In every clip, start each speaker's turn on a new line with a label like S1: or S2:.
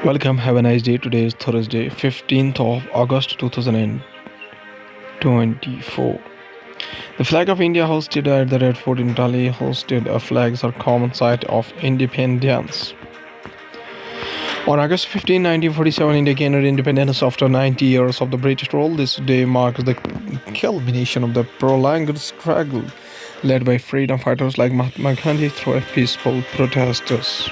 S1: Welcome, have a nice day. Today is Thursday, 15th of August 2024. The flag of India hosted at the Red Fort in Delhi hosted a flags or common site of independence. On August 15, 1947, India gained independence after 90 years of the British rule. This day marks the culmination of the prolonged struggle led by freedom fighters like Mahatma Gandhi through peaceful protesters.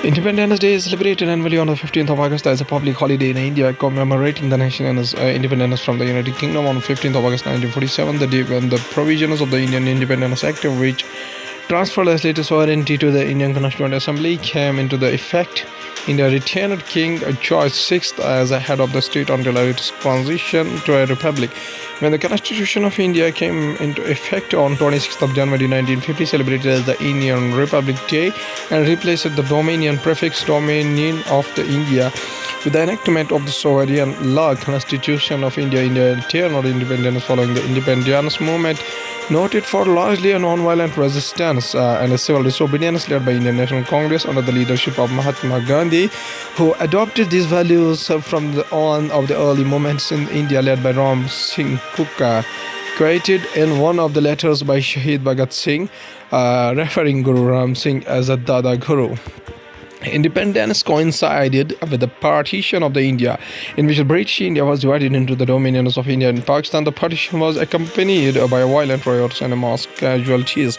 S1: Independence Day is celebrated annually on the 15th of August as a public holiday in India, commemorating the nation's independence from the United Kingdom on 15th of August 1947, the day when the provisions of the Indian Independence Act, which transferred legislative sovereignty to the Indian Constituent Assembly, came into the effect. India retained King George VI as the head of the state until its transition to a republic. When the Constitution of India came into effect on 26th of January 1950, celebrated as the Indian Republic Day, and replaced the Dominion prefix Dominion of the India with the enactment of the sovereign law Constitution of India. India attained independence following the independence movement, noted for largely a non-violent resistance and a civil disobedience led by Indian National Congress under the leadership of Mahatma Gandhi, who adopted these values from the on of the early movements in India led by Ram Singh Kuka, quoted in one of the letters by Shahid Bhagat Singh, referring Guru Ram Singh as a Dada Guru. Independence coincided with the partition of the India, in which British India was divided into the dominions of India and Pakistan. The partition was accompanied by violent riots and mass casualties,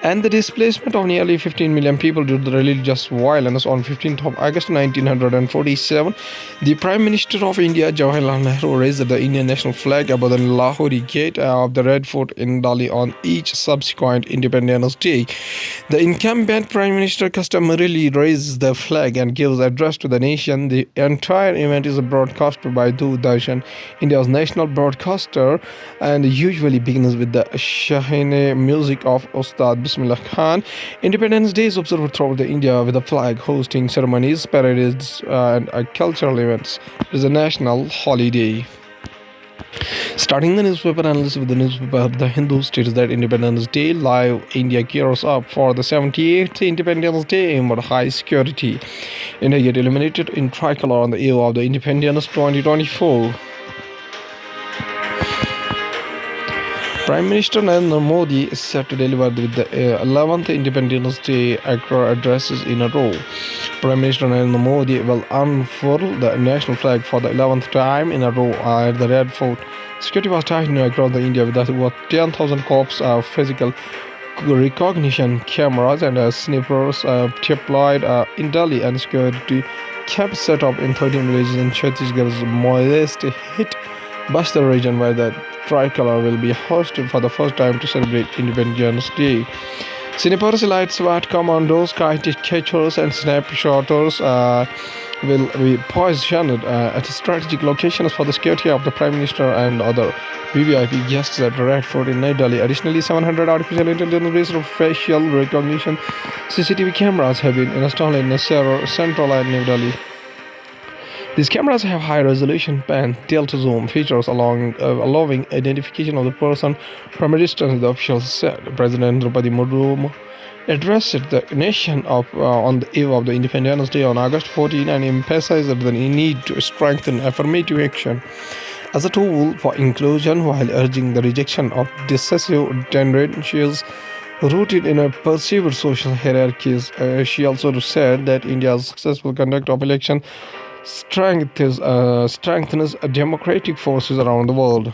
S1: and the displacement of nearly 15 million people due to the religious violence. On 15th of August 1947, the Prime Minister of India, Jawaharlal Nehru, raised the Indian national flag above the Lahore gate of the Red Fort in Delhi on each subsequent Independence Day. The incumbent Prime Minister customarily raises the flag and gives address to the nation. The entire event is broadcast by Doordarshan, India's national broadcaster, and usually begins with the Shahine music of Ustad Bismillah Khan. Independence Day is observed throughout the India with the flag hosting ceremonies, parades, and cultural events. It is a national holiday. Starting the newspaper analysis with the newspaper The Hindu states that Independence Day live India gears up for the 78th Independence Day amid high security. India get eliminated in tricolor on the eve of the Independence 2024. Prime Minister Narendra Modi is set to deliver with the 11th Independence Day addresses in a row. Prime Minister Narendra Modi will unfurl the national flag for the 11th time in a row at the Red Fort. Security was tightened across the India with over 10,000 cops of physical recognition cameras and snipers deployed in Delhi, and security camps set up in 13 villages in Chhattisgarh's modest hit Bastar region, where the tricolor will be hosted for the first time to celebrate Independence Day. Snipers, light SWAT commandos, kite catchers, and snapshotters will be positioned at strategic locations for the security of the Prime Minister and other VVIP guests at Red Fort in New Delhi. Additionally, 700 artificial intelligence-based facial recognition CCTV cameras have been installed in Central and New Delhi. These cameras have high-resolution pan tilt-zoom features allowing identification of the person from a distance, the officials said. President Draupadi Murmu addressed the nation on the eve of the Independence Day on August 14 and emphasized the need to strengthen affirmative action as a tool for inclusion while urging the rejection of decisive tendencies rooted in a perceived social hierarchies. She also said that India's successful conduct of election strengthens democratic forces around the world.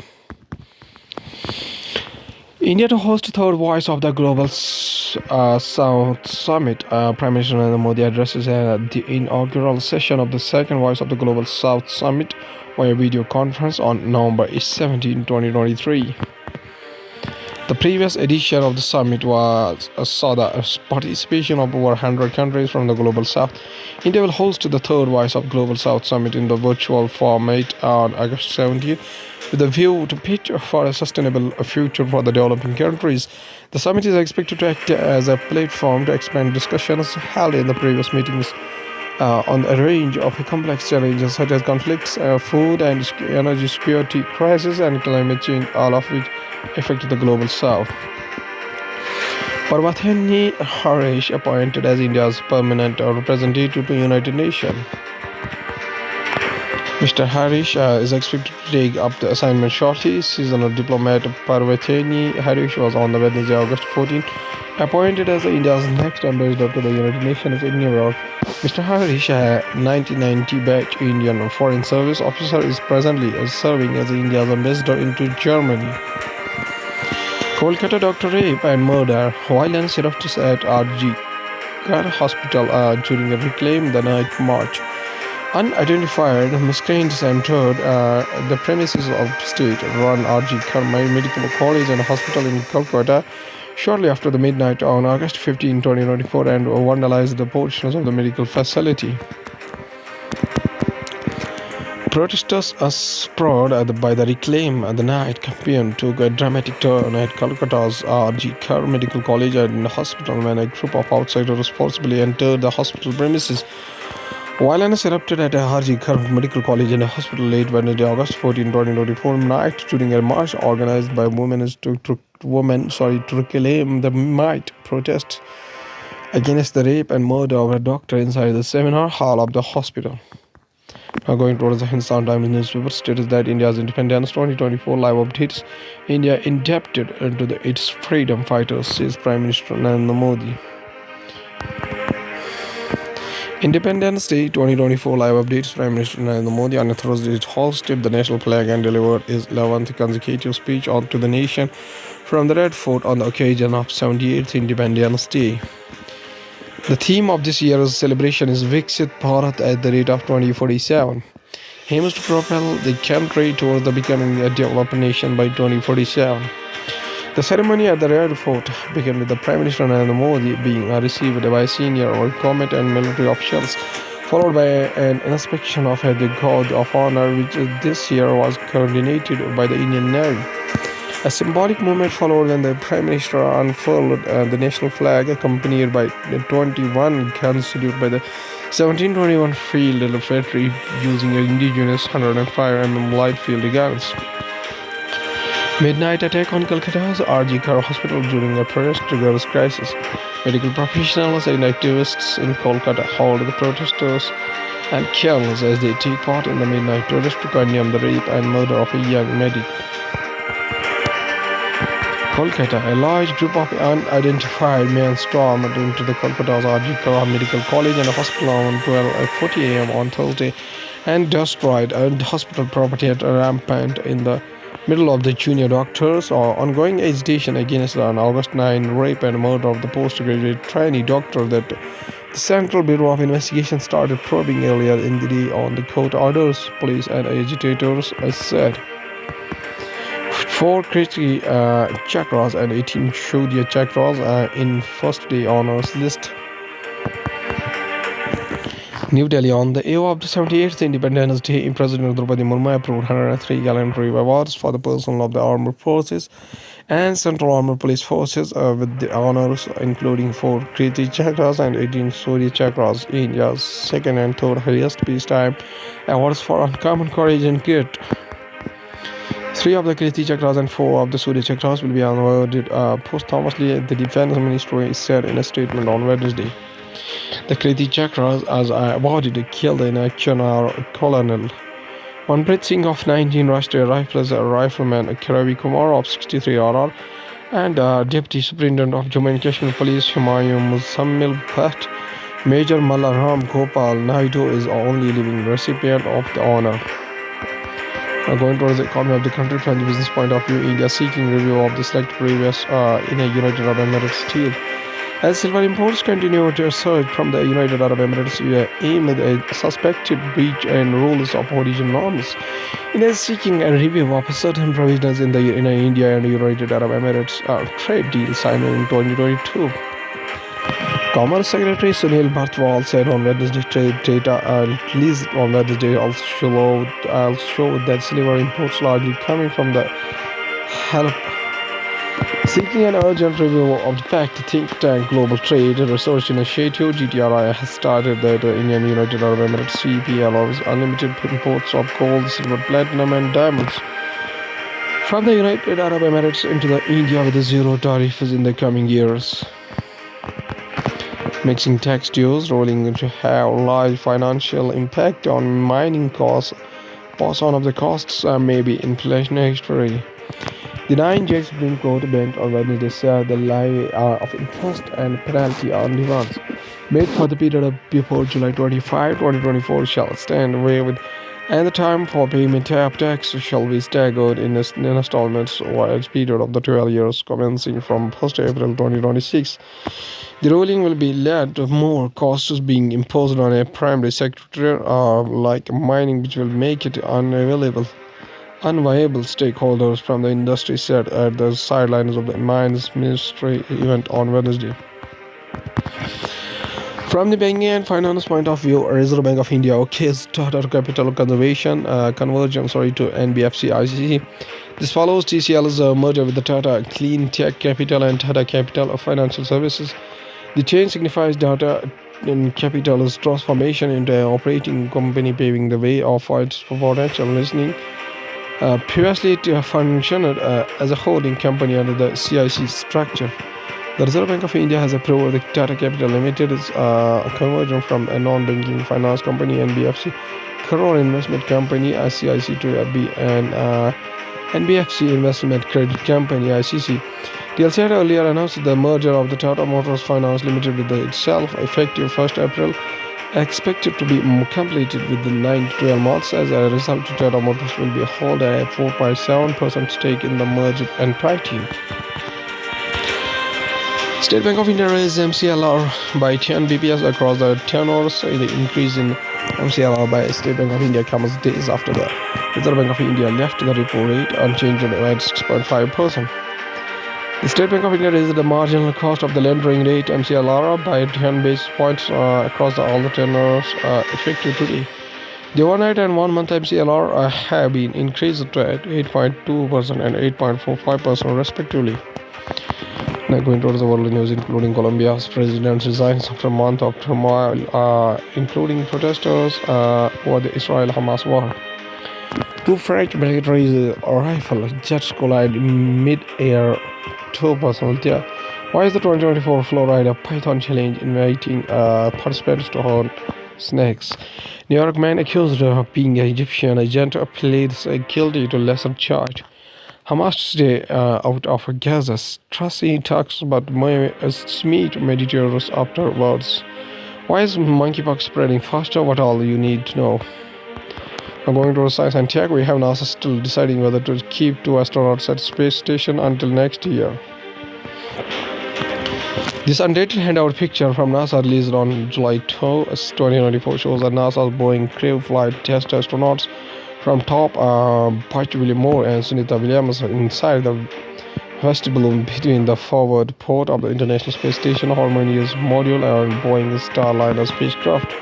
S1: India to host third voice of the Global South Summit. Prime Minister Narendra Modi addresses the inaugural session of the second voice of the Global South Summit via video conference on November 17, 2023. The previous edition of the summit saw the participation of over 100 countries from the Global South. India will host the third Voice of Global South Summit in the virtual format on August 17, with a view to pitch for a sustainable future for the developing countries. The summit is expected to act as a platform to expand discussions held in the previous meetings on a range of complex challenges such as conflicts, food and energy security crisis, and climate change, all of which affect the Global South. Parvatani Harish appointed as India's permanent representative to United Nations. Mr. Harish is expected to take up the assignment shortly. Seasonal diplomat Parvatani Harish was on the Wednesday, August 14, appointed as India's next ambassador to the United Nations in New York. Mr. Harish, a 1990 batch Indian Foreign Service officer, is presently serving as India's ambassador into Germany. Kolkata doctor rape and murder. Violence erupted at RG Kar Hospital during a Reclaim the Night march. Unidentified miscreants entered the premises of state-run RG Kar Medical College and Hospital in Kolkata shortly after the midnight on August 15, 2024 and vandalized the portions of the medical facility. Protesters spurred by the Reclaim the Night campaign took a dramatic turn at Kolkata's RG Kar Medical College and Hospital when a group of outsiders forcibly entered the hospital premises. Violence erupted at RG Kar Medical College and Hospital late Wednesday, August 14, 2024 night during a march organized by women to reclaim the night protest against the rape and murder of a doctor inside the seminar hall of the hospital. Now going towards the Hindustan Times newspaper states that India's Independence 2024 live updates. India indebted to its freedom fighters, says Prime Minister Narendra Modi. Independence Day 2024 live updates. Prime Minister Narendra Modi on Thursday hoisted the national flag and delivered his 11th consecutive speech to the nation from the Red Fort on the occasion of 78th Independence Day. The theme of this year's celebration is Viksit Bharat at the rate of 2047. Aims to propel the country towards becoming a developed nation by 2047. The ceremony at the Red Fort began with the Prime Minister Narendra Modi being received by senior government and military officials, followed by an inspection of the Guard of Honor, which this year was coordinated by the Indian Navy. A symbolic moment followed when the Prime Minister unfurled the national flag, accompanied by 21 guns salute by the 1721 Field Infantry using indigenous 105 light field guns. Midnight attack on Calcutta's RG Kar Hospital during a protest triggers crisis. Medical professionals and activists in Kolkata hauled the protesters and killed as they take part in the midnight protest to condemn the rape and murder of a young medic. Kolkata, a large group of unidentified men stormed into the Kolkata's RG Kar Medical College and Hospital around 12:40 a.m. on Thursday and destroyed hospital property at rampant in the middle of the junior doctors' ongoing agitation against on August 9 rape and murder of the postgraduate trainee doctor that the Central Bureau of Investigation started probing earlier in the day on the court orders. Police and agitators said 4 Kriti Chakras and 18 Shaurya Chakras in first day honors list. New Delhi, on the eve of the 78th Independence Day, President Draupadi Murmu approved 103 gallantry awards for the personnel of the armed forces and Central Armed Police Forces with the honors including 4 Kriti Chakras and 18 Shaurya Chakras, India's second and third highest peacetime awards for uncommon courage and grit. 3 of the Kriti Chakras and 4 of the Shaurya Chakras will be awarded posthumously, the Defense Ministry said in a statement on Wednesday. The Kriti Chakras as awarded killed in action are Colonel Manpreet Singh of 19 Rashtriya Rifles, Rifleman Ravi Kumar of 63 RR, and Deputy Superintendent of Jammu and Kashmir Police Humayun Muzammil Bhatt. Major Mallaram Gopal Naidu is the only living recipient of the honor. Going towards the economy of the country from the business point of view, India seeking review of the select previous in a United Arab Emirates deal. As silver imports continue to surge from the United Arab Emirates, aimed at suspected breach and rules of origin norms. India is seeking a review of certain provisions in India and United Arab Emirates trade deal signed in 2022. Commerce Secretary Sunil Bhartwal said on Wednesday trade data released on Wednesday also showed that silver imports largely coming from the help. Seeking an urgent review of the pact, think tank Global Trade Research Initiative (GTRI) has started that Indian United Arab Emirates (CEP) allows unlimited imports of gold, silver, platinum, and diamonds from the United Arab Emirates into India with zero tariffs in the coming years. mixing tax dues rolling into have large financial impact on mining costs. Pass on of the costs may be inflationary. The nine-judge Supreme Court bent on Wednesday said the levy of interest and penalty on demands made for the period before July 25, 2024 shall stand waived, and the time for payment of tax shall be staggered in installments over a period of the 12 years commencing from 1st April 2026. The ruling will be led to more costs being imposed on a primary sector like mining, which will make it unviable stakeholders from the industry said at the sidelines of the Mines Ministry event on Wednesday. From the banking and finance point of view, Reserve Bank of India okays Tata Capital conversion to NBFC ICC. This follows TCL's merger with the Tata Clean Tech Capital and Tata Capital of Financial Services. The change signifies Tata Capital's transformation into an operating company, paving the way for its potential listening. Previously, it functioned as a holding company under the CIC structure. The Reserve Bank of India has approved the Tata Capital Limited's conversion from a non-banking finance company NBFC Crore Investment Company (CIC) to be an NBFC Investment Credit Company (ICC). TLC had earlier announced the merger of the Tata Motors Finance Limited with itself, effective 1st April, expected to be completed within 9 to 12 months. As a result, Tata Motors will be hold a 4.7% stake in the merged entity. State Bank of India raised MCLR by 10 BPS across the tenors. The increase in MCLR by State Bank of India comes days after the Reserve Bank of India left the repo rate unchanged at 6.5%. The State Bank of India raised the marginal cost of the lending rate MCLR by 10 basis points across all the tenors effective today. The overnight and 1 month MCLR have been increased to 8.2% and 8.45% respectively. Now going towards the world news, including Colombia's president resigns after a month of turmoil, including protesters over the Israel-Hamas war. Two French military rifle jets collide mid-air. Two personal deaths. Why is the 2024 Florida Python Challenge inviting participants to hunt snakes? New York man accused of being an Egyptian agent pleads guilty to lesser charge. Hamas today out of Gaza. Tracy talks about meet meditators afterwards. Why is monkeypox spreading faster? What all you need to know. Now going to science and tech, we have NASA still deciding whether to keep 2 astronauts at space station until next year. This undated handout picture from NASA released on July 2, 2024 shows that NASA's Boeing Crew flight test astronauts from top Patch Moore and Sunita Williams inside the vestibule between the forward port of the International Space Station Harmonious module and Boeing Starliner spacecraft.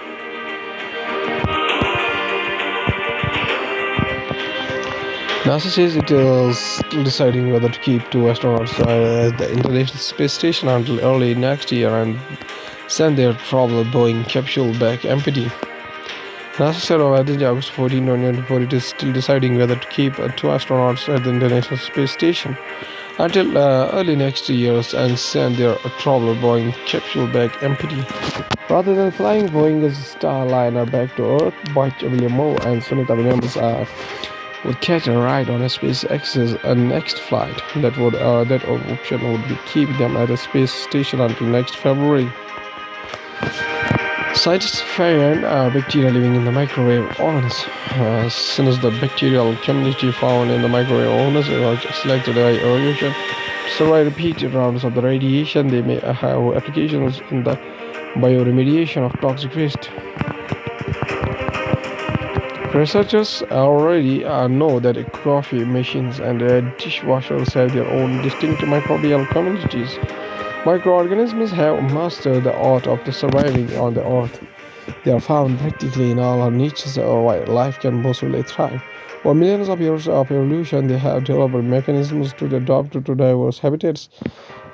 S1: NASA says it is still deciding whether to keep 2 astronauts at the International Space Station until early next year and send their troubled Boeing capsule back empty. NASA said on Wednesday, August 14, 2024, it is still deciding whether to keep 2 astronauts at the International Space Station until early next year and send their troubled Boeing capsule back empty. Rather than flying Boeing's Starliner back to Earth, Butch William Moore and Sunita Williams would catch a ride on a SpaceX's next flight. That option would be keep them at the space station until next February. Scientists found bacteria living in the microwave ovens. Since the bacterial community found in the microwave ovens was selected by evolution to survive repeated rounds of the radiation, they may have applications in the bioremediation of toxic waste. Researchers already know that coffee machines and dishwashers have their own distinct microbial communities. Microorganisms have mastered the art of surviving on the earth. They are found practically in all our niches where life can possibly thrive. For millions of years of evolution, they have developed mechanisms to adapt to diverse habitats.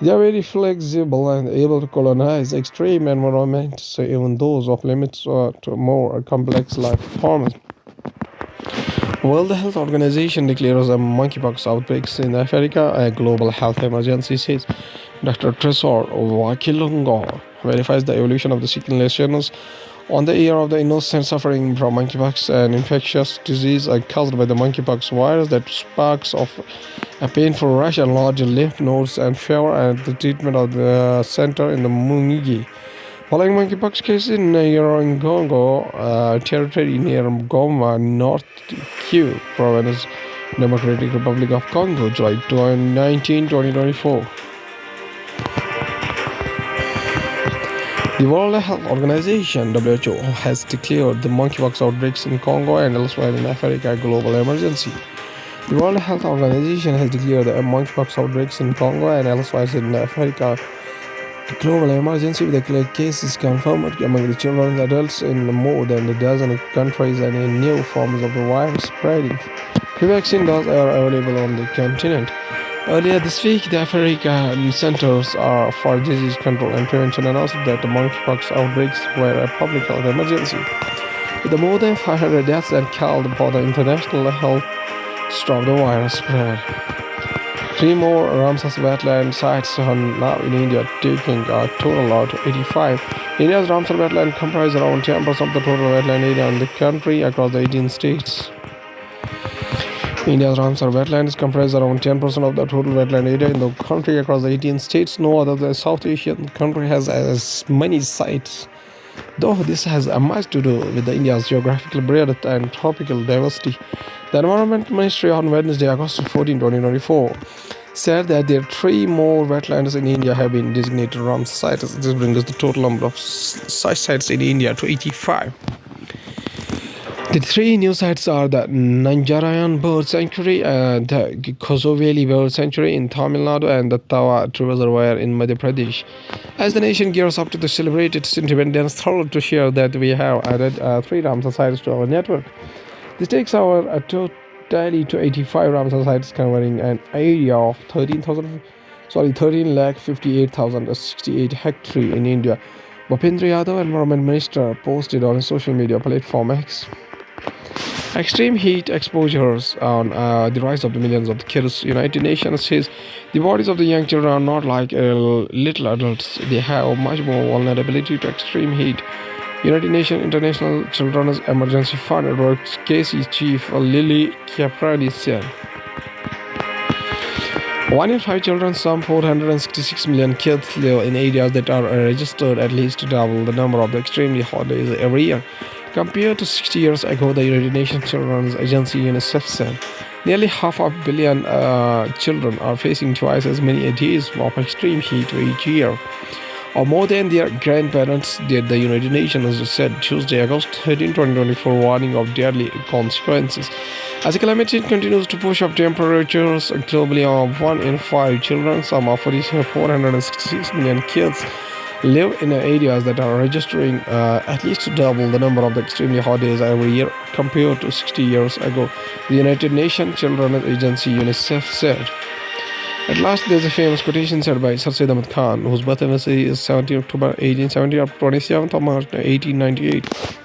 S1: They are very flexible and able to colonize extreme environments, even those off limits to more complex life forms. World Health Organization declares a monkeypox outbreaks in Africa a global health emergency, says Dr. Tresor Wakilungo, verifies the evolution of the circulations on the ear of the innocent suffering from monkeypox, an infectious disease caused by the monkeypox virus that sparks of a painful rash and large lymph nodes and fever, and the treatment of the center in the Mungi. Following monkeypox cases in Congo territory near Goma, North Kivu province, Democratic Republic of Congo, July 19, 2024. The World Health Organization (WHO) has declared the monkeypox outbreaks in Congo and elsewhere in Africa a global emergency. The World Health Organization has declared the monkeypox outbreaks in Congo and elsewhere in Africa a global emergency, with the cases confirmed among the children and adults in more than a dozen countries and in new forms of the virus spreading. The vaccine doses are available on the continent. Earlier this week, the African Centers for Disease Control and Prevention announced that the monkeypox outbreaks were a public health emergency, with more than 500 deaths that called for the international health to stop the virus spread. 3 more Ramsar wetland sites are now in India, taking a total of 85. India's Ramsar wetland comprises around 10% of the total wetland area in the country across the 18 states. India's Ramsar wetlands comprise around 10% of the total wetland area in the country across the 18 states. No other South Asian country has as many sites, though this has much to do with India's geographical breadth and tropical diversity. The Environment Ministry on Wednesday, August 14, 2024, said that there are 3 more wetlands in India have been designated Ramsar sites. This brings the total number of such sites in India to 85. The 3 new sites are the Nanjarayan Bird Sanctuary, the Kosoveli Bird Sanctuary in Tamil Nadu, and the Tawa Reservoir in Madhya Pradesh. As the nation gears up to celebrate its independence, thrilled to share that we have added 3 Ramsar sites to our network. This takes our tally to 85 Ramsar sites, covering an area of 13,58,068 hectares in India. Bhupendra Yadav, Environment Minister, posted on his social media platform X. Extreme heat exposures on the rise of the millions of kids. United Nations says the bodies of the young children are not like little adults. They have much more vulnerability to extreme heat. United Nations International Children's Emergency Fund Advocacy Chief Lily Caprani said, 1 in 5 children, some 466 million kids, live in areas that are registered at least double the number of the extremely hot days every year. Compared to 60 years ago, the United Nations Children's Agency UNICEF said nearly 500 million children are facing twice as many days of extreme heat each year, or more than their grandparents did, the United Nations said Tuesday, August 13, 2024, warning of deadly consequences. As the climate change continues to push up temperatures globally, 1 in 5 children, some of these 466 million kids, live in areas that are registering at least double the number of the extremely hot days every year compared to 60 years ago, the United Nations Children's Agency UNICEF said. At last, there's a famous quotation said by Sir Syed Ahmad Khan, whose birth anniversary is 17 October 1870 or 27th of March 1898.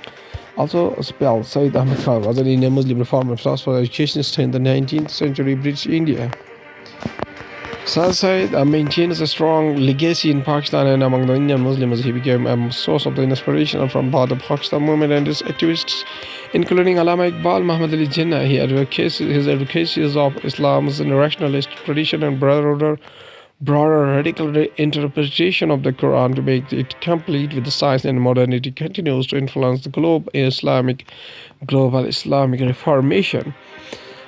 S1: Also spelled Syed Ahmad Khan was an Indian Muslim reformer, philosopher, educationist in the 19th century British India. Sir Syed maintains a strong legacy in Pakistan and among the Indian Muslims. He became a source of the inspiration from both the Pakistan movement and its activists, including Allama Iqbal, Muhammad Ali Jinnah. His advocacies of Islam's rationalist tradition and broader radical interpretation of the Quran to make it complete with the science and modernity continues to influence the global Islamic reformation.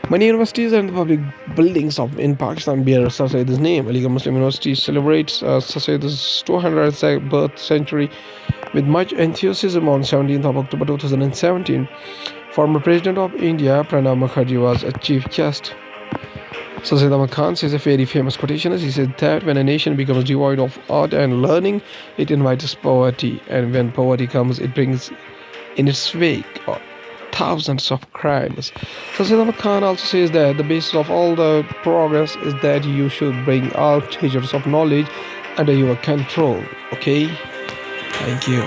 S1: Many universities and public buildings in Pakistan bear Sir Syed's name. Aligarh Muslim University celebrates Sir Syed's 200th birth century with much enthusiasm on 17th of October 2017. Former President of India, Pranab Mukherjee, was a chief guest. Sir Syed Ahmad Khan says a very famous quotation. He said that when a nation becomes devoid of art and learning, it invites poverty, and when poverty comes, it brings in its wake thousands of crimes. Sir Syed Ahmad Khan also says that the basis of all the progress is that you should bring all treasures of knowledge under your control. Okay? Thank you.